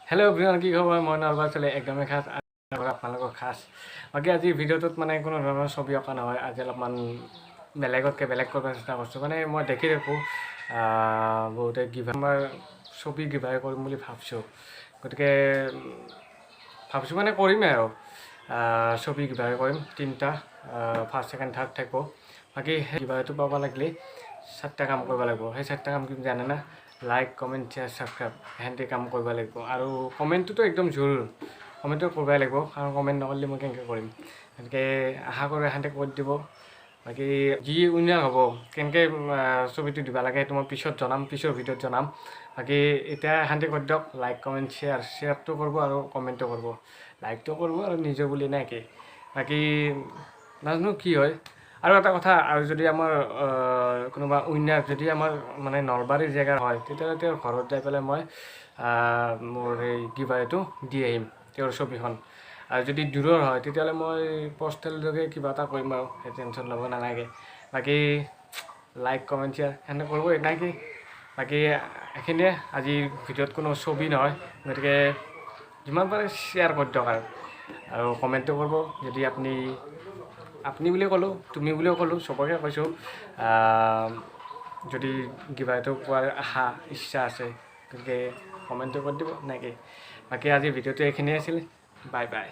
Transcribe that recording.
Hello' everyone, কি খবৰ? মই নলবাৰী চলে একদমেই খাছ আপোনালোকৰ খাছ। বাকী আজিৰ ভিডিঅ'টোত মানে কোনো ধৰণৰ ছবি অঁকা নহয়। আজি অলপমান বেলেগতকৈ বেলেগ কৰিব চেষ্টা কৰিছোঁ। মানে মই দেখি থাকোঁ বহুতে গিভাৰ ছবি গিভাৰ কৰিম বুলি ভাবিছোঁ। গতিকে ভাবিছোঁ মানে কৰিমেই আৰু ছবি গিভাৰ কৰিম 3টা, ফাৰ্ষ্ট ছেকেণ্ড থাৰ্ড থাকিব। বাকী সেই গিভাৰটো পাব লাগিলে 4টা কাম কৰিব লাগিব। সেই 4টা কাম কি জানে না? লাইক, কমেণ্ট, শ্বেয়াৰ, ছাবস্ক্ৰাইব সেনেকৈ কাম কৰিব লাগিব। আৰু কমেণ্টটোতো একদম জৰুৰ, কমেণ্টটো কৰিবই লাগিব, কাৰণ কমেণ্ট নকৰিলে মই কেনেকৈ কৰিম। গতিকে আশা কৰোঁ সেনেকৈ কৰি দিব। বাকী যি উইনাৰ হ'ব, কেনেকৈ ছবিটো দিব লাগে সেইটো মই পিছত জনাম, পিছৰ ভিডিঅ'ত জনাম। বাকী এতিয়া সেনেকৈ কৰি দিয়ক। লাইক, কমেণ্ট, শ্বেয়াৰটো কৰিব আৰু কমেণ্টটো কৰিব। লাইকটো কৰিব আৰু নিজে বুলি নাই কি। বাকী নাজানো কি হয়। আৰু এটা কথা, আৰু যদি আমাৰ কোনোবা উইনাৰ যদি আমাৰ মানে নলবাৰীৰ জেগাৰ হয়, তেতিয়াহ'লে তেওঁৰ ঘৰত যাই পেলাই মই মোৰ সেই গিভাৰটো দি আহিম, তেওঁৰ ছবিখন। আৰু যদি দূৰৰ হয় তেতিয়াহ'লে মই পষ্টেল যোগে কিবা এটা কৰিম আৰু, সেই টেনশ্যন ল'ব নালাগে। বাকী লাইক, কমেণ্ট, শ্বেয়াৰ সেনেকৈ কৰিব নাকি। বাকী এইখিনিয়ে আজিৰ ভিডিঅ'ত কোনো ছবি নহয়, গতিকে যিমান পাৰে শ্বেয়াৰ কৰি দিয়ক আৰু কমেণ্টটো কৰিব। যদি আপুনি বুলিও ক'লোঁ, তুমি বুলিও ক'লোঁ, চবকে কৈছোঁ। যদি গিভাৰটো পোৱাৰ আশা ইচ্ছা আছে, গতিকে কমেণ্টটো কৰি দিব নেকি। বাকী আজিৰ ভিডিঅ'টো এইখিনিয়ে আছিল। Bye bye.